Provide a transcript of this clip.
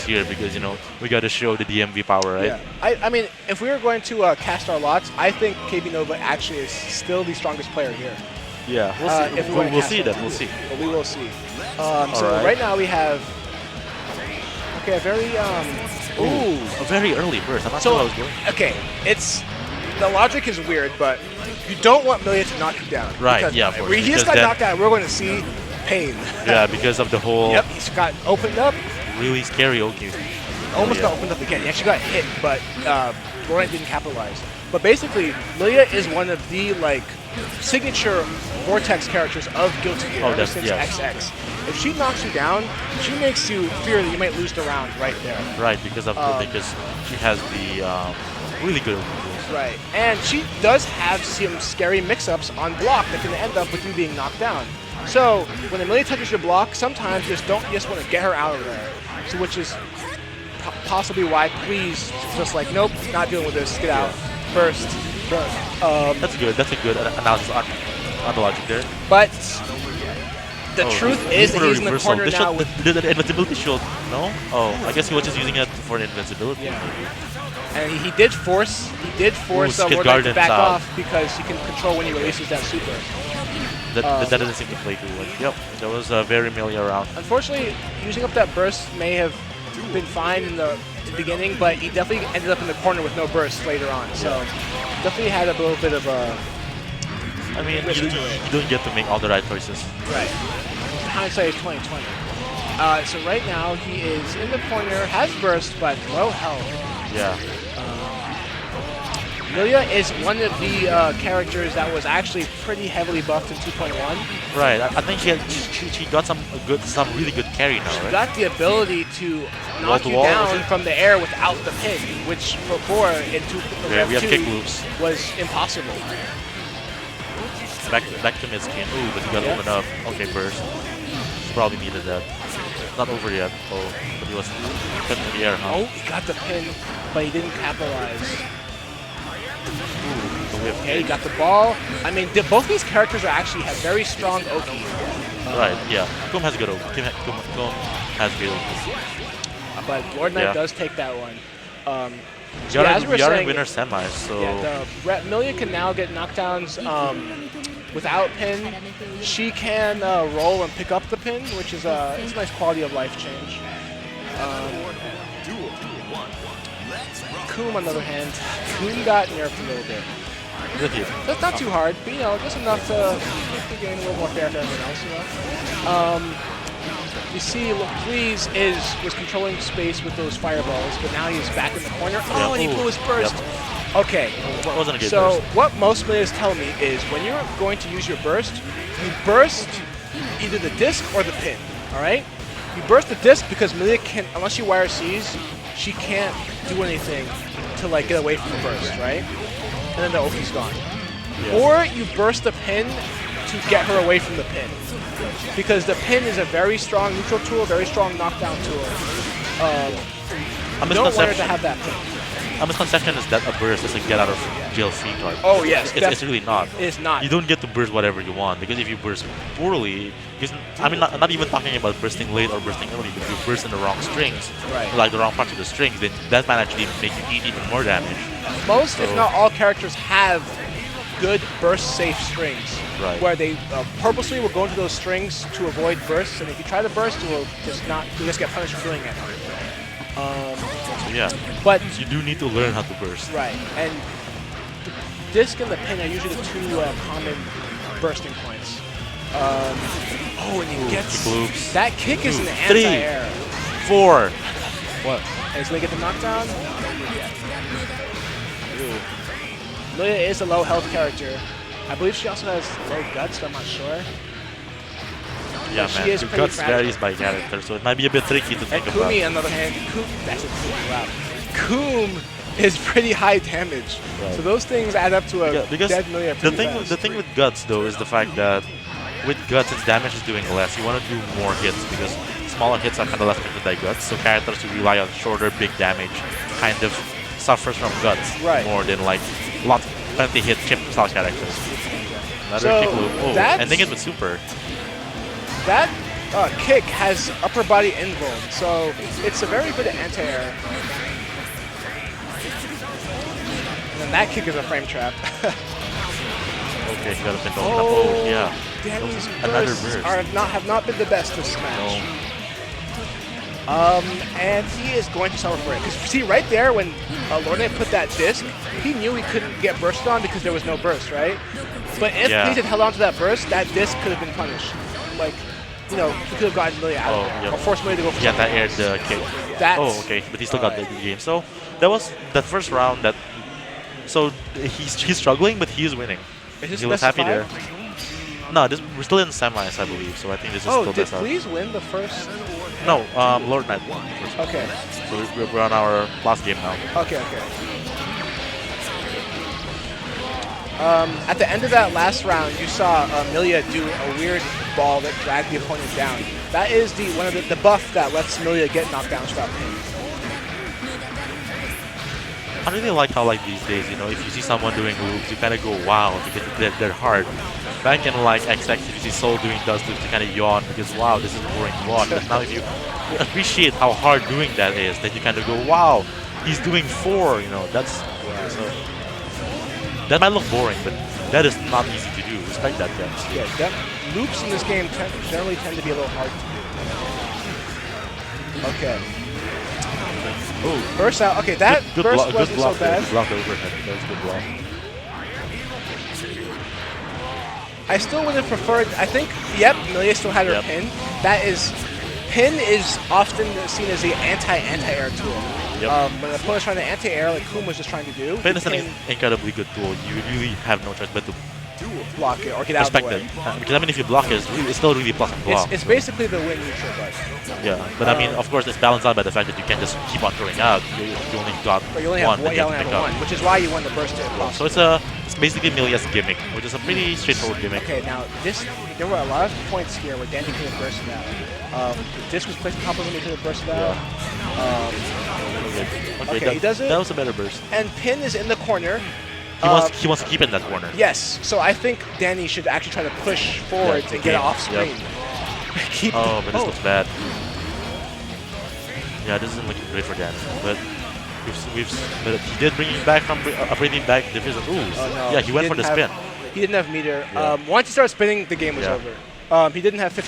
here because, you know, we got to show the DMV power, right? Yeah. I mean, if we were going to cast our lots, I think KB Nova actually is still the strongest player here. Yeah, we'll see. If We'll see that. We'll see. But we will see. So right now we have a very a very early burst. I'm not sure how it's going. Okay, the logic is weird, but you don't want Millia to knock you down. Right? Yeah, of course. He just got knocked out. We're going to see pain. Yeah, because of the whole. Yep, he's got opened up. Really scary OQ. Almost got opened up again. He actually got hit, but Laurel didn't capitalize. But basically, Millia is one of the signature Vortex characters of Guilty Gear ever since XX. If she knocks you down, she makes you fear that you might lose the round right there. Right, because she has the really good moves. Right, and she does have some scary mix-ups on block that can end up with you being knocked down. So when Millia touches your block, sometimes you just want to get her out of there. So which is possibly why Please just like, nope, not dealing with this, get out. Burst. That's good. That's a good analysis on the logic there. But the truth is that he's in the corner now with the invincibility shield. No? Oh, I guess he was just using it for the invincibility. Yeah. And he did force Lord to back off because he can control when he releases that super. That doesn't seem to play too well. Yep, that was a very Millia round. Unfortunately, using up that burst may have been fine in the beginning, but he definitely ended up in the corner with no burst later on. So definitely had a little bit of a. I mean, you don't get to make all the right choices. Right. Hindsight is 2020. So right now he is in the corner, has burst, but low health. Yeah. Millia is one of the characters that was actually pretty heavily buffed in 2.1. Right. I think she got some really good carry now. She got the ability to knock you down from the air without the pin, which before in we have kick loops was impossible. Back to mid-skin. Ooh, but he got open up. Okay, burst. She probably needed that. Not over yet. Oh, but he was put in the air, huh? Oh, he got the pin, but he didn't capitalize. Okay, he got the ball. I mean, both these characters actually have very strong Oki. Right, yeah. Koom has good Oki. Koom has good Oki. But Lord Knight does take that one. We are in winner semis, so... Yeah, Millia can now get knockdowns without pin. She can roll and pick up the pin, which is it's a nice quality of life change. Koom, on the other hand, Koom got nerfed a little bit. That's not too hard, but just enough to make the game a little more fair to everyone else. You see, Please was controlling space with those fireballs, but now he's back in the corner. Oh, and he blew his burst. Yep. Okay. Wasn't a good burst. What most players tell me is when you're going to use your burst, you burst either the disc or the pin. All right. You burst the disc because Millia can, unless she wire C's, she can't do anything to get away from the burst, right? And then the Oki's gone. Yeah. Or you burst the pin to get her away from the pin. Because the pin is a very strong neutral tool, very strong knockdown tool. You don't want her to have that pin. A misconception is that a burst is a get out of jail free card. Oh yes, it's really not. It's not. You don't get to burst whatever you want, because if you burst poorly, I mean, not even talking about bursting late or bursting early, but if you burst in the wrong strings, like the wrong parts of the strings, then that might actually make you eat even more damage. Most, if not all, characters have good burst-safe strings, where they purposely will go into those strings to avoid bursts, and if you try to burst, you'll just get punished for doing it. But you do need to learn how to burst. Right, and the disc and the pin are usually the two common bursting points. And he gets that kick is an anti-air. 4. What? And he's gonna get the knockdown. Millia is a low health character. I believe she also has low guts, but I'm not sure. Yeah, man, the guts varies by character, so it might be a bit tricky to think about. And Kumi, on the other hand, Koom is pretty high damage. Right. So those things add up to a dead Millia pretty fast. The thing with guts, though, is the fact that with guts, its damage is doing less. You want to do more hits, because smaller hits are kind of less affected by guts, so characters who rely on shorter, big damage kind of suffers from guts more than plenty hit chip style characters. Another kick loop. Oh, ending it with super. That kick has upper body invuln, so it's a very good anti-air. And then that kick is a frame trap. Okay, he got a pin. Oh, yeah. Danny's Another bursts burst. have not been the best this match. And he is going to suffer for it. Because see, right there, when Laurel put that disc, he knew he couldn't get bursted on because there was no burst, right? But if Peach had held on to that burst, that disc could have been punished. Like, you know, he could have gotten Millia out of there. Or forced Millia to go for that aired the kick. That's, okay, but he still got the game. So that was that first round that... So he's struggling, but he is winning. Is he was happy there. No, we're still in semis, I believe. So I think this is still best out. Did Please win the first? No, Lord Knight won. Okay. So we're on our last game now. Okay. At the end of that last round, you saw Millia do a weird ball that dragged the opponent down. That is one of the buff that lets Millia get knocked down without pain. I really like how these days, you know, if you see someone doing moves, you kind of go wow because they're hard. Back in like XX, if you see Soul doing dust loops, you kind of yawn because wow, this is boring to watch. But now if you appreciate how hard doing that is, then you kind of go wow, he's doing 4. You know, that's so. That might look boring, but that is not easy to do. Respect that, guys. Yeah, loops in this game generally tend to be a little hard to do. Okay. Oh, burst out. Okay, that burst wasn't so bad. Good block overhead. That was good block. I still would have preferred. I think. Yep, Millia still had her pin. Pin is often seen as the anti-air tool. Yep. When the opponent's trying to anti-air, like Kuhn was just trying to do. Pin is an incredibly good tool. You really have no choice but to block it or get out of the way. Because I mean, if you block it, it's still really plus and block. It's basically the win neutral, but. Yeah, but I mean, of course, it's balanced out by the fact that you can't just keep on throwing out. You only got one that you have to pick up. Which is why you won the burst hit. So it's basically Millia's gimmick, which is a pretty straightforward gimmick. Okay, now there were a lot of points here where Danny could have bursted out. The disc was placed on top of him, he could have bursted out. Okay, he does it. That was a better burst. And Pin is in the corner. He wants to keep it in that corner. Yes, so I think Danny should actually try to push forward and get it off screen. Yep. But this looks bad. Yeah, this isn't looking great for Danny, but but he did bring it back from upgrading back division. Ooh, no, yeah, he went for the spin. He didn't have meter. Once he started spinning, the game was over. He didn't have 15.